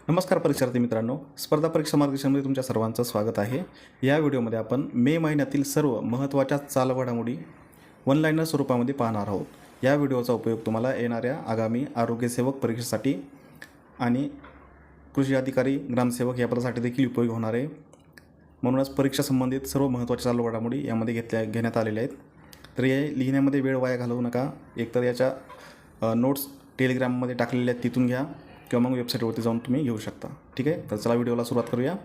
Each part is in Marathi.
नमस्कार परीक्षार्थी मित्रांनो, स्पर्धा परीक्षा मार्गदर्शनमध्ये तुमच्या सर्वांचं स्वागत आहे. या व्हिडिओमध्ये आपण मे महिन्यातील सर्व महत्त्वाच्या चालघडामोडी ऑनलाईन स्वरूपामध्ये पाहणार आहोत. या व्हिडिओचा उपयोग तुम्हाला येणाऱ्या आगामी आरोग्यसेवक परीक्षेसाठी आणि कृषी अधिकारी, ग्रामसेवक या पदासाठी देखील उपयोगी होणार आहे. म्हणूनच परीक्षा संबंधित सर्व महत्त्वाच्या चालघडामोडी यामध्ये घेण्यात आलेल्या आहेत. तर हे लिहिण्यामध्ये वेळ वाया घालवू नका. एकतर याच्या नोट्स टेलिग्राममध्ये टाकलेल्या आहेत, तिथून घ्या किंवा मग वेबसाईटवरती जाऊन तुम्ही घेऊ शकता. ठीक आहे, तर चला व्हिडिओला सुरुवात करूया.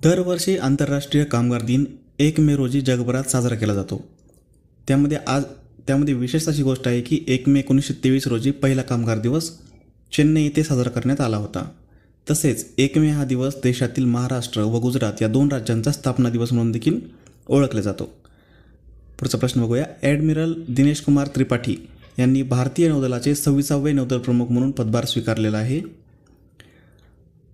दरवर्षी आंतरराष्ट्रीय कामगार दिन 1 मे रोजी जगभरात साजरा केला जातो. त्यामध्ये विशेष अशी गोष्ट आहे की 1 मे 1923 रोजी पहिला कामगार दिवस चेन्नई येथे साजरा करण्यात आला होता. तसेच 1 मे हा दिवस देशातील महाराष्ट्र व गुजरात या 2 राज्यांचा स्थापना दिवस म्हणून देखील ओळखला जातो. पुढचा प्रश्न बघूया. ॲडमिरल दिनेश कुमार त्रिपाठी यांनी भारतीय नौदलाचे 26वे नौदल प्रमुख म्हणून पदभार स्वीकारलेला आहे.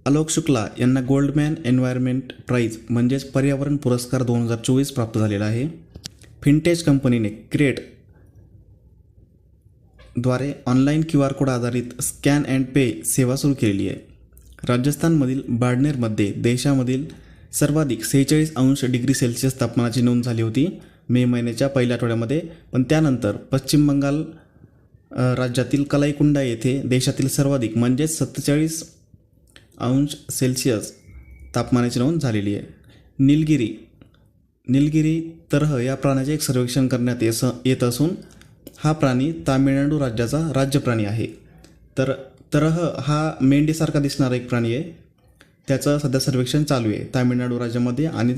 आलोक शुक्ला यांना गोल्डमॅन एन्व्हायरमेंट प्राईज म्हणजेच पर्यावरण पुरस्कार 2024 प्राप्त झालेला आहे. फिनटेच कंपनीने क्रिएट द्वारे ऑनलाईन QR कोड आधारित स्कॅन अँड पे सेवा सुरू केलेली आहे. राजस्थानमधील बाडनेरमध्ये देशामधील सर्वाधिक 46°C तापमानाची नोंद झाली होती मे महिन्याच्या पहिल्या आठवड्यामध्ये. पण त्यानंतर पश्चिम बंगाल राज्यातील कलाईकुंडा येथे देशातील सर्वाधिक म्हणजेच 47°C तापमानाची नोंद झालेली आहे. निलगिरी तरह या प्राण्याचे एक सर्वेक्षण करण्यात येत असून हा प्राणी तामिळनाडू राज्याचा राज्य प्राणी आहे. तर तरह हा मेंढीसारखा दिसणारा एक प्राणी आहे. त्याचं सध्या सर्वेक्षण चालू आहे तामिळनाडू राज्यामध्ये. आणि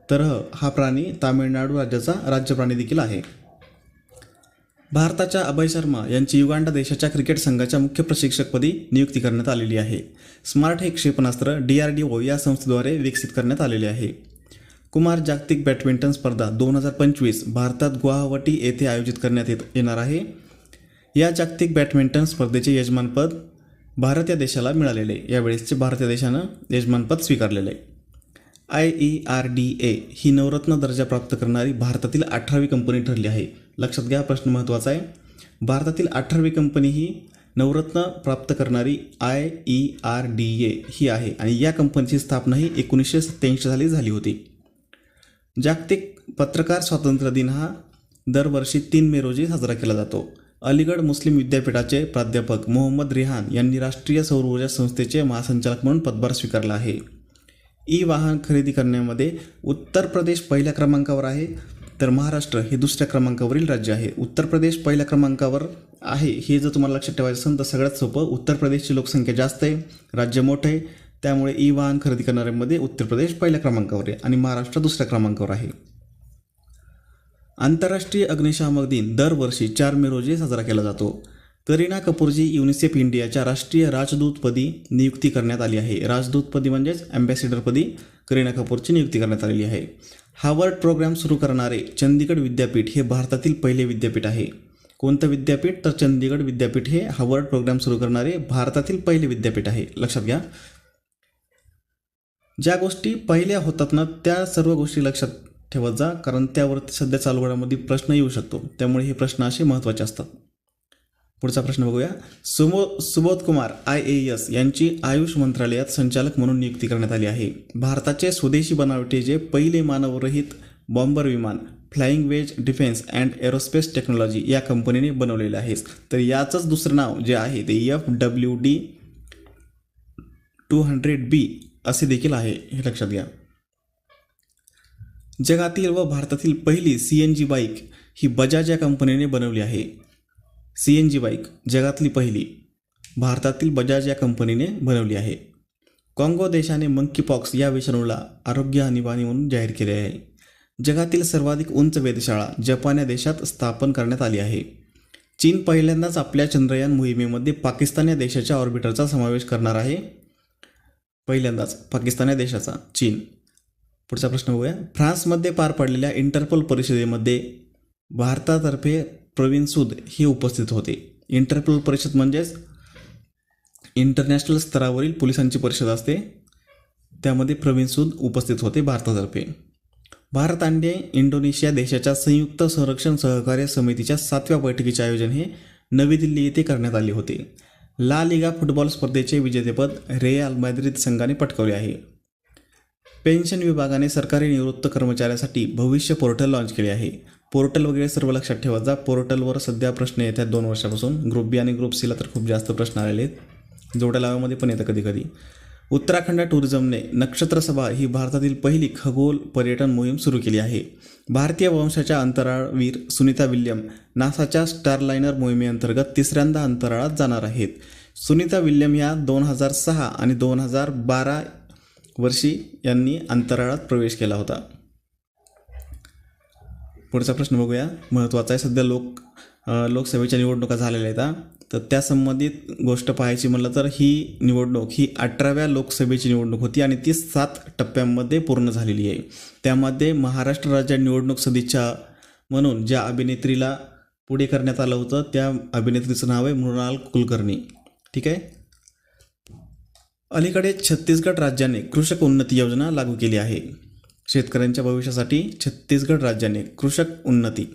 तरह हा प्राणी तामिळनाडू राज्याचा राज्य प्राणी देखील आहे. भारताच्या अभय शर्मा यांची युगांडा देशाच्या क्रिकेट संघाच्या मुख्य प्रशिक्षकपदी नियुक्ती करण्यात आलेली आहे. स्मार्ट हे क्षेपणास्त्र DRDO या संस्थेद्वारे विकसित करण्यात आलेले आहे. कुमार जागतिक बॅडमिंटन स्पर्धा 2025 भारतात गुवाहाटी येथे आयोजित करण्यात येणार आहे. या जागतिक बॅडमिंटन स्पर्धेचे यजमानपद भारत या देशाला मिळालेले. यावेळेसचे भारत या देशानं यजमानपद स्वीकारलेले आहे. IERDA ही नवरत्न दर्जा प्राप्त करणारी भारतातील 18वी कंपनी ठरली आहे. लक्षात घ्या, प्रश्न महत्त्वाचा आहे. भारतातील 18वी कंपनी ही नवरत्न प्राप्त करणारी IERDA ही आहे आणि या कंपनीची स्थापना ही 1987 साली झाली होती. जागतिक पत्रकार स्वातंत्र्य दिन हा दरवर्षी 3 मे रोजी साजरा केला जातो. अलीगड मुस्लिम विद्यापीठाचे प्राध्यापक मोहम्मद रिहान यांनी राष्ट्रीय सौर ऊर्जा संस्थेचे महासंचालक म्हणून पदभार स्वीकारला आहे. वाहन खरेदी करण्यामध्ये उत्तर प्रदेश पहिल्या क्रमांकावर आहे, तर महाराष्ट्र हे दुसऱ्या क्रमांकावरील राज्य आहे. उत्तर प्रदेश पहिल्या क्रमांकावर आहे हे जर तुम्हाला लक्षात ठेवायचं असेल तर सगळ्यात सोपं, उत्तर प्रदेशची लोकसंख्या जास्त आहे, राज्य मोठं आहे, त्यामुळे वाहन खरेदी करणाऱ्यांमध्ये उत्तर प्रदेश पहिल्या क्रमांकावर आहे आणि महाराष्ट्र दुसऱ्या क्रमांकावर आहे. आंतरराष्ट्रीय अग्निशामक दिन दरवर्षी 4 मे रोजी साजरा केला जातो. करीना कपूरजी युनिसेफ इंडियाच्या राष्ट्रीय राजदूतपदी नियुक्ती करण्यात आली आहे. राजदूतपदी म्हणजेच अँबॅसिडरपदी करीना कपूरची नियुक्ती करण्यात आलेली आहे. हार्वर्ड प्रोग्राम सुरू करणारे चंदीगड विद्यापीठ हे भारतातील पहिले विद्यापीठ आहे. कोणतं विद्यापीठ? तर चंदीगड विद्यापीठ हे हार्वर्ड प्रोग्राम सुरू करणारे भारतातील पहिले विद्यापीठ आहे. लक्षात घ्या, ज्या गोष्टी पहिल्या होतात ना त्या सर्व गोष्टी लक्षात ठेवत जा, कारण त्यावरती सध्या चालू प्रश्न येऊ शकतो. त्यामुळे हे प्रश्न असे महत्त्वाचे असतात. पुढचा प्रश्न बघूया. सुबोध कुमार IAS यांची आयुष मंत्रालयात संचालक म्हणून नियुक्ती करण्यात आली आहे. भारताचे स्वदेशी बनावटीचे पहिले मानवरहित बॉम्बर विमान Flying Wedge Defence and Aerospace Technology या कंपनीने बनवलेले आहे. तर याचंच दुसरं नाव जे आहे ते FWD-200B असे देखील आहे, हे लक्षात घ्या. जगातील व भारतातील पहिली CNG बाईक ही बजाज या कंपनीने बनवली आहे. CNG बाईक जगातली पहिली भारतातील बजाज या कंपनीने बनवली आहे. काँगो देशाने मंकीपॉक्स या विषाणूला आरोग्य आणीबाणी म्हणून जाहीर केले आहे. जगातील सर्वाधिक उंच वेधशाळा जपान या देशात स्थापन करण्यात आली आहे. चीन पहिल्यांदाच आपल्या चंद्रयान मोहिमेमध्ये पाकिस्तान या देशाच्या ऑर्बिटरचा समावेश करणार आहे. पहिल्यांदाच पाकिस्तान या देशाचा, चीन. पुढचा प्रश्न बघूया. फ्रान्समध्ये पार पडलेल्या इंटरपोल परिषदेमध्ये भारतातर्फे प्रवीण सूद हे उपस्थित होते. इंटरपोल परिषद म्हणजेच इंटरनॅशनल स्तरावरील पोलिसांची परिषद असते, त्यामध्ये प्रवीण सूद उपस्थित होते भारतातर्फे. भारत आणि इंडोनेशिया देशाच्या संयुक्त संरक्षण सहकार्य समितीच्या 7व्या बैठकीचे आयोजन हे नवी दिल्ली येथे करण्यात आले होते. ला लिगा फुटबॉल स्पर्धेचे विजेतेपद रियाल माद्रिद संघाने पटकावले आहे. पेन्शन विभागाने सरकारी निवृत्त कर्मचाऱ्यांसाठी भविष्य पोर्टल लॉन्च केले आहे. पोर्टल वगैरे सर्व लक्षात ठेवायचा. पोर्टलवर सध्या प्रश्न येत आहेत 2 वर्षापासून. ग्रुप बी आणि ग्रुप सीला तर खूप जास्त प्रश्न आलेले आहेत. जोड्या लावामध्ये पण येतं कधी कधी. उत्तराखंड टुरिझमने नक्षत्र सभा ही भारतातील पहिली खगोल पर्यटन मोहीम सुरू केली आहे. भारतीय वंशाच्या अंतराळवीर सुनीता विल्यम नासाच्या स्टारलाइनर मोहिमेअंतर्गत तिसऱ्यांदा अंतराळात जाणार आहेत. सुनीता विल्यम या 2006 आणि 2012 वर्षी यांनी अंतराळात प्रवेश केला होता. पुढचा प्रश्न बघूया, महत्त्वाचा आहे. सध्या लोकसभेच्या निवडणुका झालेल्या आहेत. तर त्या संबंधित गोष्ट पाहायची म्हटलं तर ही निवडणूक ही 18व्या लोकसभेची निवडणूक होती आणि ती 7 टप्प्यांमध्ये पूर्ण झालेली आहे. त्यामध्ये महाराष्ट्र राज्य निवडणूक सदिच्छा म्हणून ज्या अभिनेत्रीला पुढे करण्यात आलं होतं त्या अभिनेत्रीचं नाव आहे मृणाल कुलकर्णी. ठीक आहे. अलीकडे छत्तीसगड राज्याने कृषक उन्नती योजना लागू केली आहे. शेतकऱ्यांच्या भविष्यासाठी छत्तीसगड राज्याने कृषक उन्नती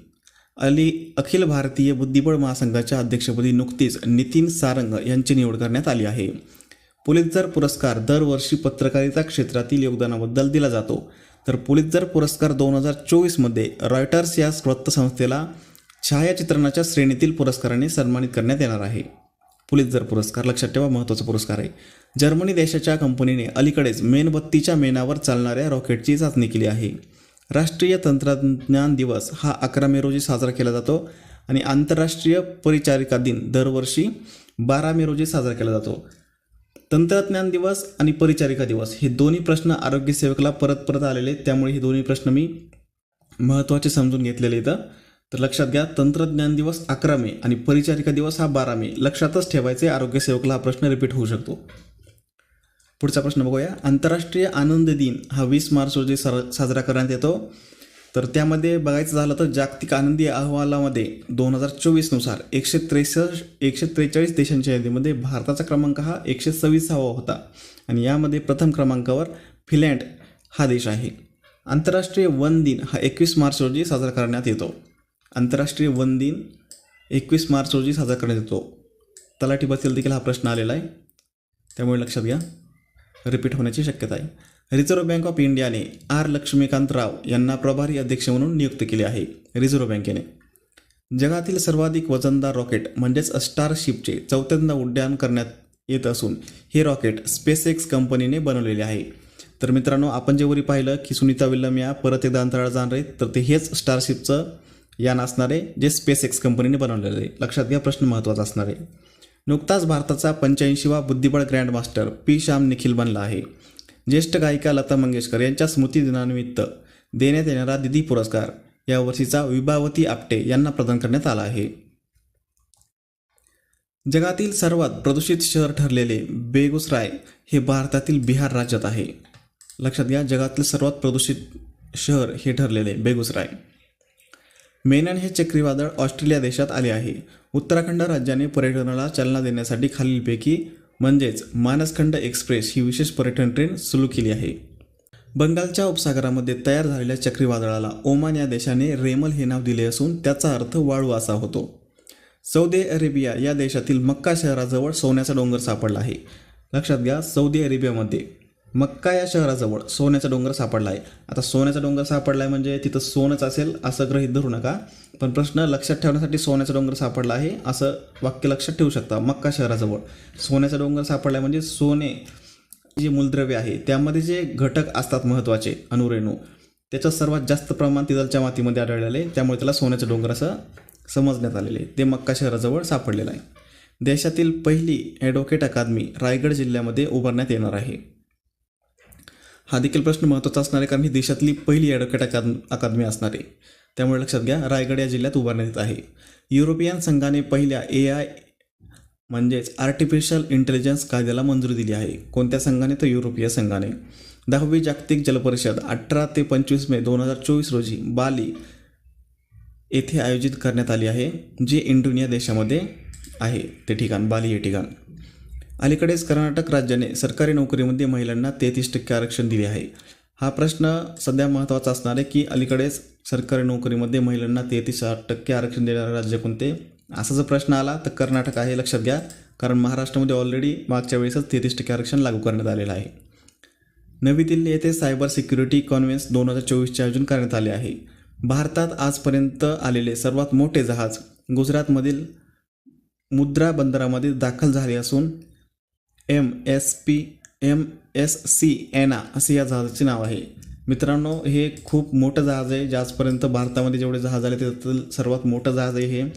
अखिल भारतीय बुद्धिबळ महासंघाच्या अध्यक्षपदी नुकतीच नितीन सारंग यांची निवड करण्यात आली आहे. पुलित्झर पुरस्कार दरवर्षी पत्रकारिता क्षेत्रातील योगदानाबद्दल दिला जातो. तर पुलित्झर पुरस्कार 2024मध्ये रॉयटर्स या वृत्तसंस्थेला छायाचित्रणाच्या श्रेणीतील पुरस्काराने सन्मानित करण्यात येणार आहे. पुलित्झर पुरस्कार लक्षात ठेवा, महत्त्वाचा पुरस्कार आहे. जर्मनी देशाच्या कंपनीने अलीकडेच मेणबत्तीच्या मेणावर चालणाऱ्या रॉकेटची चाचणी केली आहे. राष्ट्रीय तंत्रज्ञान दिवस हा 11 मे रोजी साजरा केला जातो आणि आंतरराष्ट्रीय परिचारिका दिन दरवर्षी 12 मे रोजी साजरा केला जातो. तंत्रज्ञान दिवस आणि परिचारिका दिवस हे दोन्ही प्रश्न आरोग्यसेवकला परत आलेले, त्यामुळे हे दोन्ही प्रश्न मी महत्त्वाचे समजून घेतलेले आहेत. तर लक्षात घ्या, तंत्रज्ञान दिवस 11 मे आणि परिचारिका दिवस हा 12 मे. लक्षातच ठेवायचे, आरोग्यसेवकला हा प्रश्न रिपीट होऊ शकतो. पुढचा प्रश्न बघूया. आंतरराष्ट्रीय आनंद दिन हा 20 मार्च रोजी साजरा करण्यात येतो. तर त्यामध्ये बघायचं झालं तर जागतिक आनंदी अहवालामध्ये 2024 नुसार 143 देशांच्या यादीमध्ये भारताचा क्रमांक हा 126वा होता आणि यामध्ये प्रथम क्रमांकावर फिनलँड हा देश आहे. आंतरराष्ट्रीय वन दिन हा 21 मार्च रोजी साजरा करण्यात येतो. आंतरराष्ट्रीय वन दिन 21 मार्च रोजी साजरा करण्यात येतो. तलाठी भरतीला देखील हा प्रश्न आलेला आहे, त्यामुळे लक्षात घ्या, रिपीट होण्याची शक्यता आहे. रिझर्व्ह बँक ऑफ इंडियाने आर लक्ष्मीकांत राव यांना प्रभारी अध्यक्ष म्हणून नियुक्त केले आहे. रिझर्व्ह बँकेने जगातील सर्वाधिक वजनदार रॉकेट म्हणजेच स्टारशिपचे 4थ्यांदा उड्डाण करण्यात येत असून हे रॉकेट स्पेसएक्स कंपनीने बनवलेले आहे. तर मित्रांनो, आपण जे वरी पाहिलं की सुनीता विल्यम या परत एकदा अंतराळात जाणार आहेत, तर ते हेच स्टारशिपचं यान असणार आहे जे स्पेसएक्स कंपनीने बनवलेलं आहे. लक्षात घ्या, प्रश्न महत्त्वाचा असणार आहे. नुकताच भारताचा 85वा बुद्धिबळ grand master P Shyam Nikhil बनला आहे. ज्येष्ठ गायिका लता मंगेशकर यांच्या स्मृतिदिनानिमित्त देण्यात येणारा दिदी पुरस्कार यावर्षीचा विभावती आपटे यांना प्रदान करण्यात आला आहे. जगातील सर्वात प्रदूषित शहर ठरलेले बेगुसराय हे भारतातील बिहार राज्यात आहे. लक्षात घ्या, जगातील सर्वात प्रदूषित शहर हे ठरलेले बेगुसराय. मेनन हे चक्रीवादळ ऑस्ट्रेलिया देशात आले आहे. उत्तराखंड राज्याने पर्यटनाला चालना देण्यासाठी खालीलपैकी म्हणजेच मानसखंड एक्सप्रेस ही विशेष पर्यटन ट्रेन सुरू केली आहे. बंगालच्या उपसागरामध्ये तयार झालेल्या चक्रीवादळाला ओमान या देशाने रेमल हे नाव दिले असून त्याचा अर्थ वाळू असा होतो. सौदी अरेबिया या देशातील मक्का शहराजवळ सोन्याचा डोंगर सापडला आहे. लक्षात घ्या, सौदी अरेबियामध्ये मक्का या शहराजवळ सोन्याचा डोंगर सापडला आहे. आता सोन्याचा डोंगर सापडला आहे म्हणजे तिथं सोनंच असेल असं गृहीत धरू नका, पण प्रश्न लक्षात ठेवण्यासाठी सोन्याचा डोंगर सापडला आहे असं वाक्य लक्षात ठेवू शकता. मक्का शहराजवळ सोन्याचा डोंगर सापडला म्हणजे सोने जे मूलद्रव्य आहे त्यामध्ये जे घटक असतात महत्त्वाचे अणुरेणू, त्याचं सर्वात जास्त प्रमाण तिथलच्या मातीमध्ये आढळलेलं आहे, त्यामुळे त्याला सोन्याचा डोंगर असं समजण्यात आलेले. ते मक्का शहराजवळ सापडलेलं आहे. देशातील पहिली ॲडव्होकेट अकादमी रायगड जिल्ह्यामध्ये उभारण्यात येणार आहे. हा देखील प्रश्न महत्त्वाचा असणार आहे कारण ही देशातली पहिली ॲडव्होकेट अकादमी असणार आहे, त्यामुळे लक्षात घ्या, रायगड या जिल्ह्यात उभारण्यात येत आहे. युरोपियन संघाने पहिल्या AI म्हणजेच आर्टिफिशियल इंटेलिजन्स कायद्याला मंजुरी दिली आहे. कोणत्या संघाने? तर युरोपीय संघाने. 10वी जागतिक जलपरिषद 18 ते 25 मे 2024 रोजी बाली येथे आयोजित करण्यात आली आहे, जे इंडोनेशिया देशामध्ये आहे ते ठिकाण, बाली हे ठिकाण. अलीकडेच कर्नाटक राज्याने सरकारी नोकरीमध्ये महिलांना 33% आरक्षण दिले आहे. हा प्रश्न सध्या महत्त्वाचा असणार आहे की अलीकडेच सरकारी नोकरीमध्ये महिलांना 33% आरक्षण देणारे राज्य कोणते? असा जर प्रश्न आला तर कर्नाटक आहे. लक्षात घ्या, कारण महाराष्ट्रामध्ये ऑलरेडी मागच्या वेळेसच 33% आरक्षण लागू करण्यात आलेलं आहे. नवी दिल्ली येथे सायबर सिक्युरिटी कॉन्फरन्स 2024चे आयोजन करण्यात आले आहे. भारतात आजपर्यंत आलेले सर्वात मोठे जहाज गुजरातमधील मुद्रा बंदरामध्ये दाखल झाले असून MSC एना असे या जहाजाचे नाव आहे. मित्रांनो, हे खूप मोठं जहाज आहे, जे आजपर्यंत भारतामध्ये जेवढे जहाज आले त्यातील सर्वात मोठं जहाज आहे हे.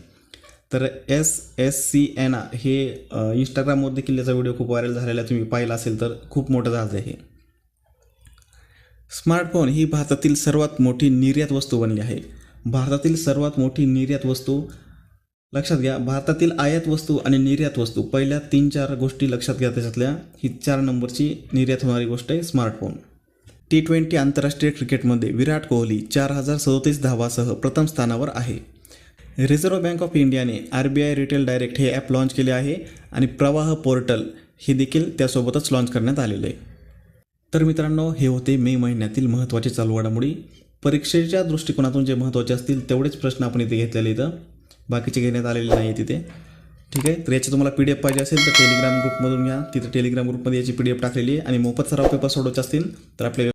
तर SSC एना हे इंस्टाग्रामवर देखील याचा व्हिडिओ खूप व्हायरल झालेला तुम्ही पाहिला असेल तर खूप मोठं जहाज आहे. स्मार्टफोन ही भारतातील सर्वात मोठी निर्यात वस्तू बनली आहे. भारतातील सर्वात मोठी निर्यात वस्तू लक्षात घ्या. भारतातील आयात वस्तू आणि निर्यात वस्तू पहिल्या 3-4 गोष्टी लक्षात घ्या. त्याच्यातल्या ही 4 नंबरची निर्यात होणारी गोष्ट आहे स्मार्टफोन. T20 आंतरराष्ट्रीय क्रिकेटमध्ये विराट कोहली 4037 धावासह प्रथम स्थानावर आहे. रिझर्व्ह बँक ऑफ इंडियाने RBI रिटेल डायरेक्ट हे ॲप लॉन्च केले आहे आणि प्रवाह पोर्टल हे देखील त्यासोबतच लॉन्च करण्यात आलेले आहे. तर मित्रांनो, हे होते मे महिन्यातील महत्त्वाचे चालू घडामोडी. परीक्षेच्या दृष्टिकोनातून जे महत्त्वाचे असतील तेवढेच प्रश्न आपण इथे घेतलेले, इथं बाकीचे घेण्यात आलेले नाही आहे तिथे. ठीक आहे. तर याची तुम्हाला PDF पाहिजे असेल तर टेलिग्राम ग्रुपमधून घ्या. तिथे टेलिग्राम ग्रुपमध्ये याची PDF टाकलेली आहे आणि मोफत सराव पेपर सोडवायचे असतील तर आपल्या